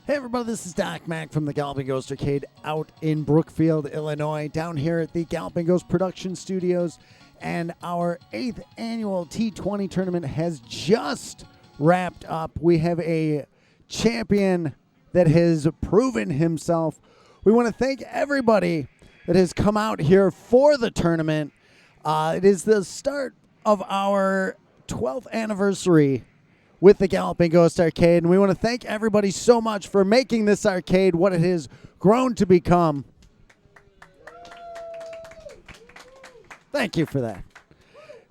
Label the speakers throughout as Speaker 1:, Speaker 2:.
Speaker 1: Hey everybody, this is Doc Mack from the Galloping Ghost Arcade out in Brookfield, Illinois, down here at the Galloping Ghost Production Studios. And our 8th annual T20 tournament has just wrapped up. We have a champion that has proven himself. We want to thank everybody that has come out here for the tournament. It is the start of our 12th anniversary with the Galloping Ghost Arcade, and we want to thank everybody so much for making this arcade what it has grown to become. Thank you for that.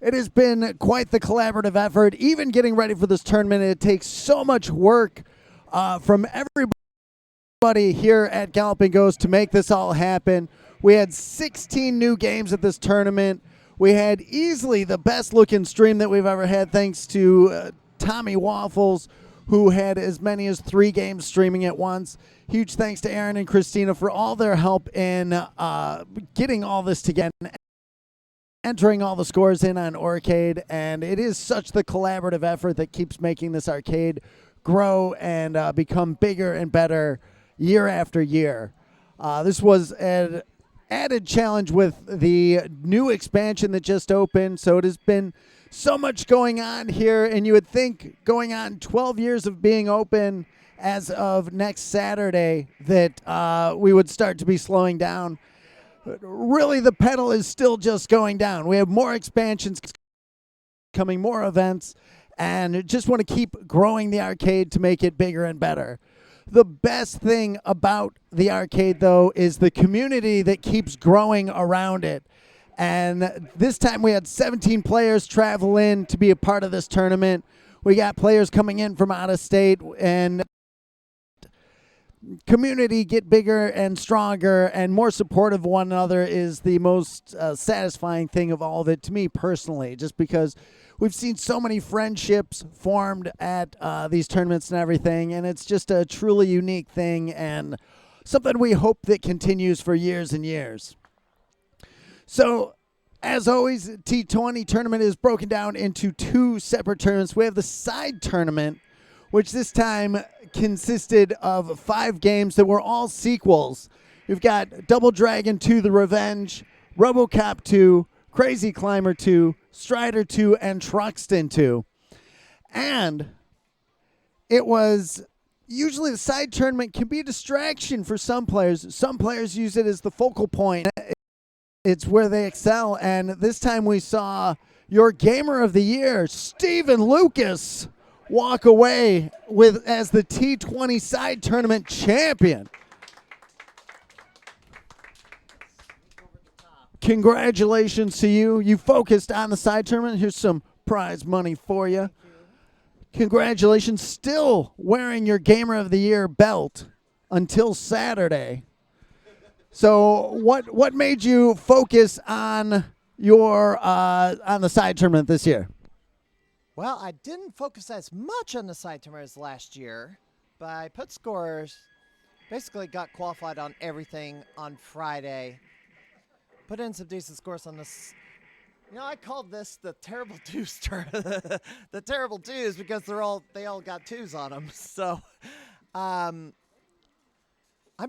Speaker 1: It has been quite the collaborative effort. Even getting ready for this tournament, it takes so much work from everybody here at Galloping Ghost to make this all happen. We had 16 new games at this tournament. We had easily the best looking stream that we've ever had, thanks to Tommy Waffles, who had as many as 3 games streaming at once. Huge thanks to Aaron and Christina for all their help in getting all this together, entering all the scores in on Orcade, and it is such the collaborative effort that keeps making this arcade grow and become bigger and better year after year. This was an added challenge with the new expansion that just opened, so it has been so much going on here, and you would think going on 12 years of being open as of next Saturday that we would start to be slowing down. But really, the pedal is still just going down. We have more expansions coming, more events, and just want to keep growing the arcade to make it bigger and better. The best thing about the arcade, though, is the community that keeps growing around it. And this time we had 17 players travel in to be a part of this tournament. We got players coming in from out of state, and community get bigger and stronger and more supportive of one another is the most satisfying thing of all of it to me personally, just because we've seen so many friendships formed at these tournaments and everything, and it's just a truly unique thing and something we hope that continues for years and years. So, as always, T20 tournament is broken down into 2 separate tournaments. We have the side tournament, which this time consisted of 5 games that were all sequels. We've got Double Dragon 2, The Revenge, RoboCop 2, Crazy Climber 2, Strider 2, and Truxton 2. And it was usually the side tournament can be a distraction for some players. Some players use it as the focal point. It's where they excel, and this time we saw your Gamer of the Year, Stephen Lucas, walk away with as the T20 side tournament champion. Congratulations to you. You focused on the side tournament. Here's some prize money for you. Congratulations. Still wearing your Gamer of the Year belt until Saturday. So what made you focus on your on the side tournament this year?
Speaker 2: Well, I didn't focus as much on the side tournament as last year, but I put scores, basically got qualified on everything on Friday, put in some decent scores on this. You know, I called this the terrible twos the terrible twos because they all got 2s on them. So I'm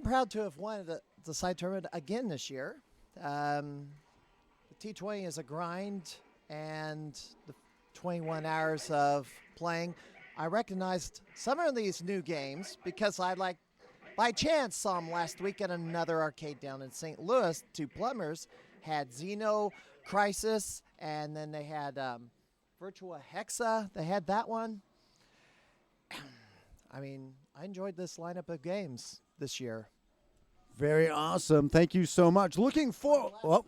Speaker 2: proud to have won the side tournament again this year. The T20 is a grind, and the 21 hours of playing. I recognized some of these new games because I by chance saw them last week at another arcade down in St. Louis. 2 plumbers had Xeno Crisis, and then they had Virtua Hexa. They had that one. I mean, I enjoyed this lineup of games this year.
Speaker 1: Very awesome. Thank you so much. Looking for. Oh.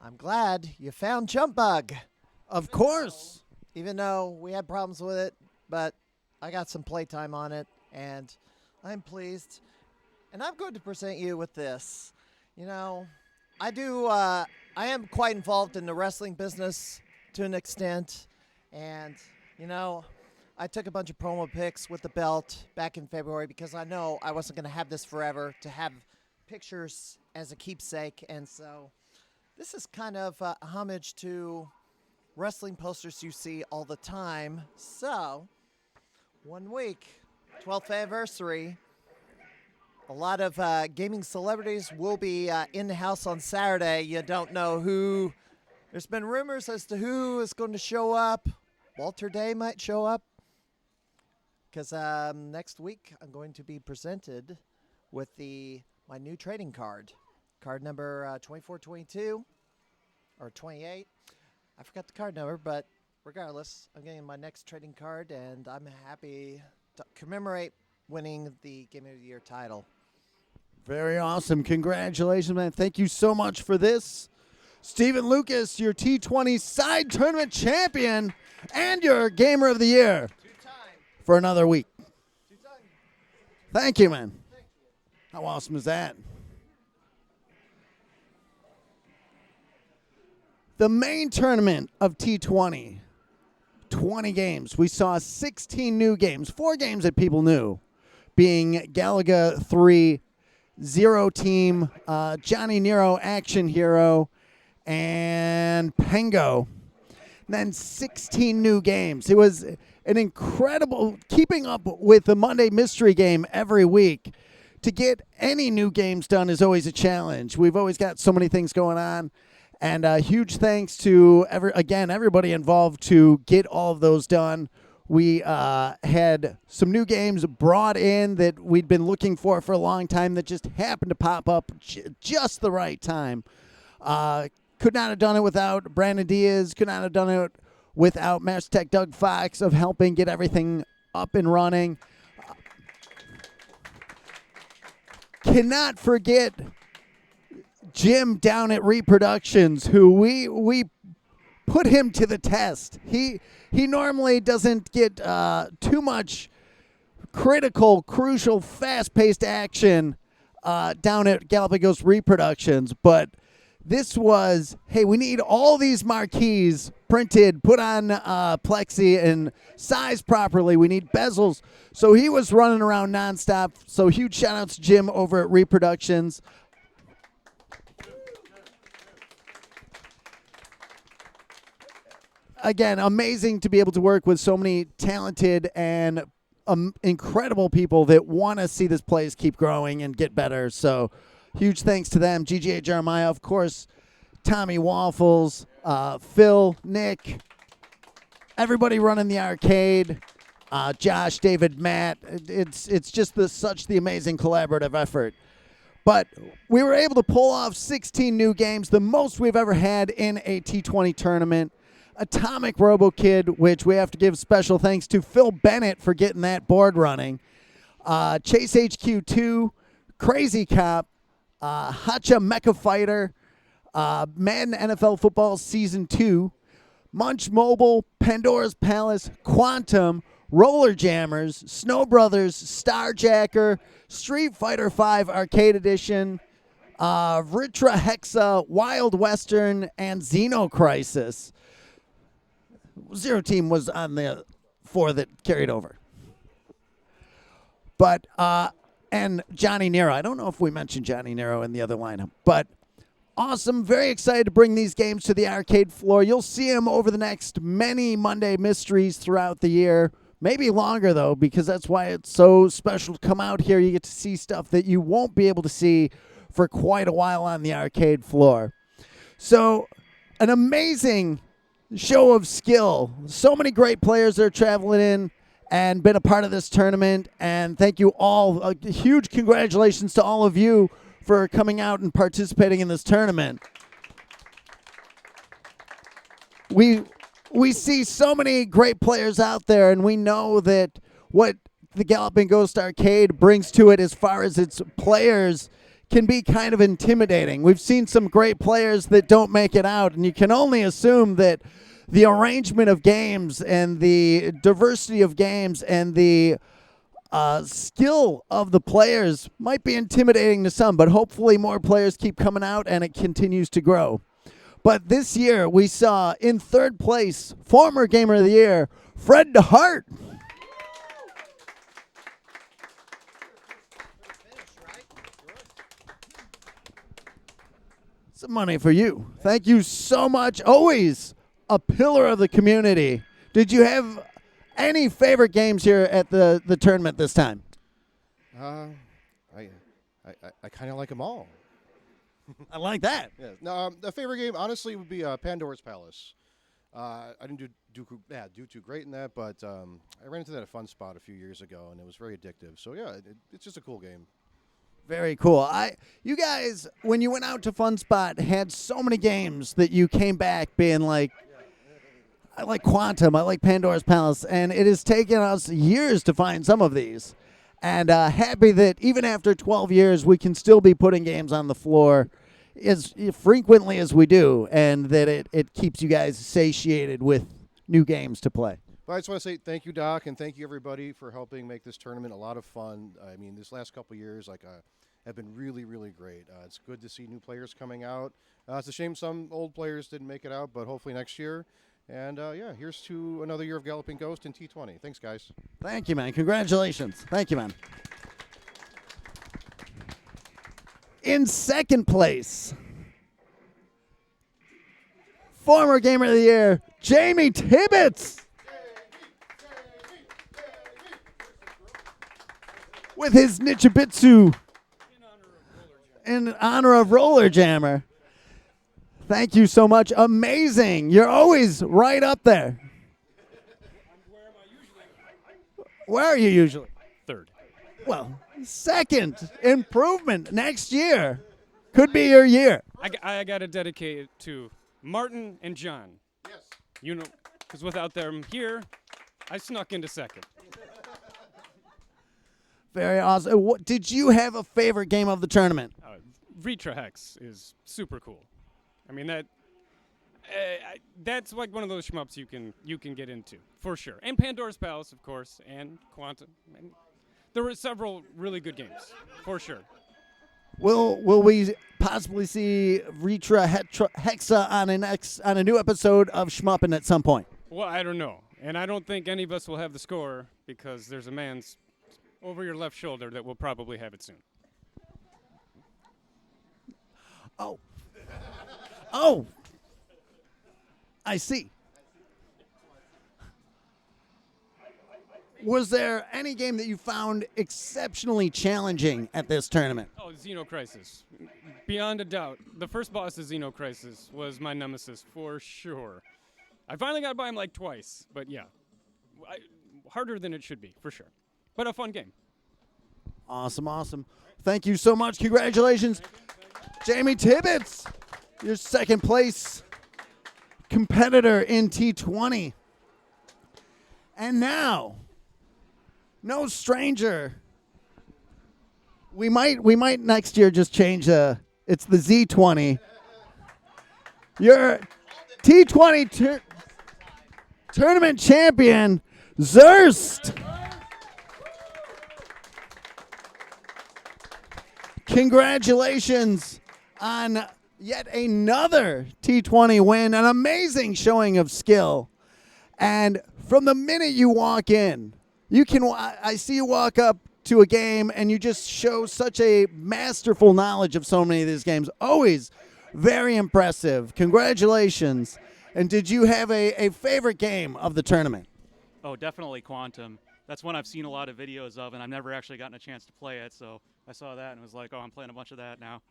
Speaker 2: I'm glad you found Jump Bug.
Speaker 1: Of course.
Speaker 2: Even though we had problems with it, but I got some playtime on it, and I'm pleased. And I'm going to present you with this. You know, I am quite involved in the wrestling business to an extent, and, you know, I took a bunch of promo pics with the belt back in February because I know I wasn't going to have this forever, to have pictures as a keepsake. And so this is kind of a homage to wrestling posters you see all the time. So 1 week, 12th anniversary, A lot of gaming celebrities will be in the house on Saturday. You don't know who. There's been rumors as to who is going to show up. Walter Day might show up because next week I'm going to be presented with my new trading card number 2422 or 28. I forgot the card number, but regardless, I'm getting my next trading card, and I'm happy to commemorate winning the Game of the Year title.
Speaker 1: Very awesome. Congratulations, man. Thank you so much for this. Stephen Lucas, your T20 side tournament champion and your Gamer of the Year for another week. Thank you, man. How awesome is that? The main tournament of T20, 20 games. We saw 16 new games, 4 games that people knew, being Galaga 3, Zero Team, Johnny Nero Action Hero, and Pengo. And then 16 new games. It was an incredible, keeping up with the Monday Mystery Game every week. To get any new games done is always a challenge. We've always got so many things going on. And huge thanks to, everybody involved to get all of those done. We had some new games brought in that we'd been looking for a long time that just happened to pop up just the right time. Could not have done it without Brandon Diaz. Could not have done it without Master Tech Doug Fox of helping get everything up and running. Cannot forget Jim down at Reproductions, who we put him to the test. He normally doesn't get too much critical, crucial, fast-paced action down at Galapagos Reproductions, but this was, hey, we need all these marquees printed, put on plexi, and sized properly. We need bezels. So he was running around nonstop. So huge shout-outs to Jim over at Reproductions. Again, amazing to be able to work with so many talented and incredible people that want to see this place keep growing and get better. So huge thanks to them. GGA Jeremiah, of course, Tommy Waffles, Phil, Nick, everybody running the arcade, Josh, David, Matt. It's just such the amazing collaborative effort. But we were able to pull off 16 new games, the most we've ever had in a T20 tournament. Atomic Robo Kid, which we have to give special thanks to Phil Bennett for getting that board running. Chase HQ2, Crazy Cop, Hacha Mecha Fighter, Madden NFL Football Season 2, Munch Mobile, Pandora's Palace, Quantum, Roller Jammers, Snow Brothers, Starjacker, Street Fighter V Arcade Edition, Ritra Hexa, Wild Western, and Xeno Crisis. Zero Team was on the 4 that carried over. But, and Johnny Nero. I don't know if we mentioned Johnny Nero in the other lineup, but awesome. Very excited to bring these games to the arcade floor. You'll see them over the next many Monday Mysteries throughout the year. Maybe longer, though, because that's why it's so special to come out here. You get to see stuff that you won't be able to see for quite a while on the arcade floor. So, an amazing show of skill. So many great players that are traveling in and been a part of this tournament. And thank you all. A huge congratulations to all of you for coming out and participating in this tournament. We see so many great players out there, and we know that what the Galloping Ghost Arcade brings to it as far as its players can be kind of intimidating. We've seen some great players that don't make it out, and you can only assume that the arrangement of games and the diversity of games and the skill of the players might be intimidating to some, but hopefully more players keep coming out and it continues to grow. But this year we saw in 3rd place, former Gamer of the Year, Fred DeHart. Some money for you. Thank you so much. Always a pillar of the community. Did you have any favorite games here at the tournament this time?
Speaker 3: I kind of like them all.
Speaker 1: I like that.
Speaker 3: Yeah. No, the favorite game, honestly, would be Pandora's Palace. I didn't do too great in that, but I ran into that at Fun Spot a few years ago, and it was very addictive. So yeah, it's just a cool game.
Speaker 1: Very cool. You guys, when you went out to Fun Spot, had so many games that you came back being like, I like Quantum, I like Pandora's Palace, and it has taken us years to find some of these. And happy that even after 12 years, we can still be putting games on the floor as frequently as we do, and that it keeps you guys satiated with new games to play.
Speaker 3: But I just want to say thank you, Doc, and thank you everybody for helping make this tournament a lot of fun. I mean, this last couple of years, have been really, really great. It's good to see new players coming out. It's a shame some old players didn't make it out, but hopefully next year. And here's to another year of Galloping Ghost and T20. Thanks, guys.
Speaker 1: Thank you, man. Congratulations. Thank you, man. In second place, former Gamer of the Year, Jamie Tibbetts. With his Nichibitsu in honor of Roller Jammer. Thank you so much. Amazing. You're always right up there. Where are you usually?
Speaker 4: Third.
Speaker 1: Well, second. Improvement next year. Could be your year.
Speaker 4: I got to dedicate it to Martin and John.
Speaker 3: Yes.
Speaker 4: You know, because without them here, I snuck into second.
Speaker 1: Very awesome. Did you have a favorite game of the tournament?
Speaker 4: Vitra Hex is super cool. I mean that's like one of those shmups you can get into for sure. And Pandora's Palace, of course, and Quantum. And there were several really good games for sure.
Speaker 1: Will we possibly see Vitra Hexa on a new episode of Shmuppin' at some point?
Speaker 4: Well, I don't know, and I don't think any of us will have the score because there's a man's over your left shoulder that will probably have it soon.
Speaker 1: Oh, I see. Was there any game that you found exceptionally challenging at this tournament?
Speaker 4: Oh, Xeno Crisis. Beyond a doubt. The first boss of Xeno Crisis was my nemesis for sure. I finally got by him like twice, but yeah. Harder than it should be, for sure. But a fun game.
Speaker 1: Awesome. Thank you so much. Congratulations. Jamie Tibbetts, your second place competitor in T20. And now, no stranger. We might next year just change it's the Z20. Your T20 tournament champion, Zurst. Congratulations on yet another T20 win, an amazing showing of skill. And from the minute you walk in, I see you walk up to a game and you just show such a masterful knowledge of so many of these games. Always very impressive. Congratulations. And did you have a favorite game of the tournament?
Speaker 5: Oh, definitely Quantum. That's one I've seen a lot of videos of, and I've never actually gotten a chance to play it, so I saw that and was like, oh, I'm playing a bunch of that now.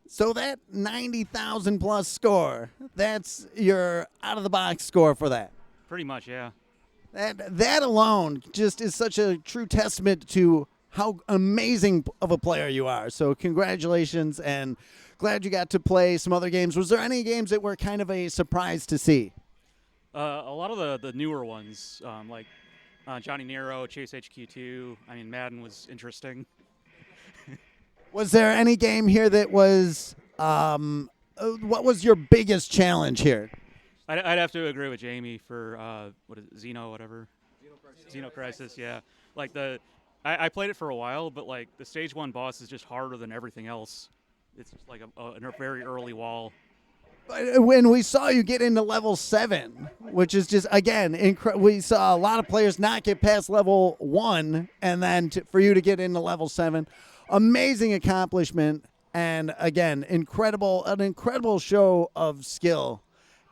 Speaker 1: So that 90,000 plus score, that's your out-of-the-box score for that?
Speaker 5: Pretty much, yeah.
Speaker 1: That alone just is such a true testament to how amazing of a player you are. So congratulations, and glad you got to play some other games. Was there any games that were kind of a surprise to see?
Speaker 5: A lot of the newer ones, like Johnny Nero, Chase HQ2. I mean, Madden was interesting.
Speaker 1: Was there any game here that was, what was your biggest challenge here?
Speaker 5: I'd have to agree with Jamie for, Xeno, whatever? Xeno Crisis, yeah. Like, I played it for a while, but, like, the stage 1 boss is just harder than everything else. It's just like a very early wall.
Speaker 1: But when we saw you get into level 7, which is just, again, we saw a lot of players not get past level 1, and then for you to get into level 7, amazing accomplishment, and again, an incredible show of skill,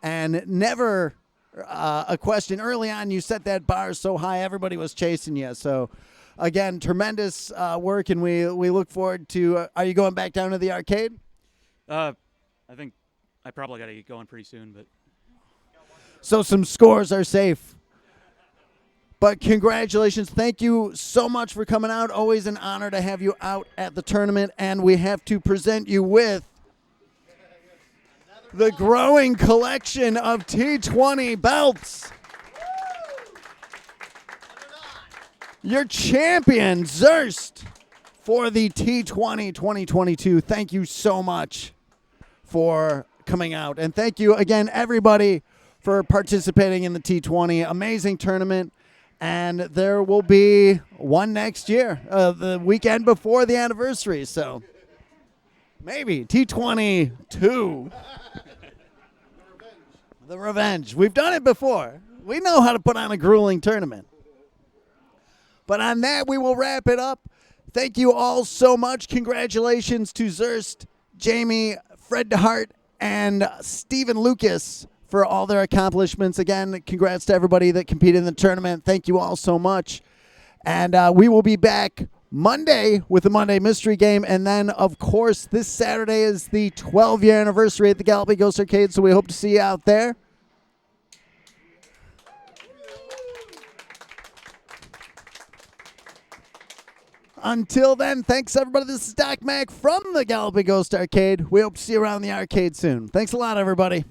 Speaker 1: and never a question. Early on, you set that bar so high, everybody was chasing you. So again, tremendous work, and we look forward to. Are you going back down to the arcade?
Speaker 5: I think I probably got to get going pretty soon, but
Speaker 1: So some scores are safe. But congratulations. Thank you so much for coming out. Always an honor to have you out at the tournament. And we have to present you with the growing collection of T20 belts. Your champion, Zurst, for the T20 2022. Thank you so much for coming out. And thank you again, everybody, for participating in the T20. Amazing tournament. And there will be one next year, the weekend before the anniversary. So maybe T20 2. The revenge. We've done it before. We know how to put on a grueling tournament. But on that, we will wrap it up. Thank you all so much. Congratulations to Zurst, Jamie, Fred DeHart, and Stephen Lucas for all their accomplishments. Again, congrats to everybody that competed in the tournament. Thank you all so much. And we will be back Monday with the Monday Mystery Game. And then, of course, this Saturday is the 12-year anniversary at the Galapagos Arcade, so we hope to see you out there. Until then, thanks, everybody. This is Doc Mac from the Galapagos Arcade. We hope to see you around the arcade soon. Thanks a lot, everybody.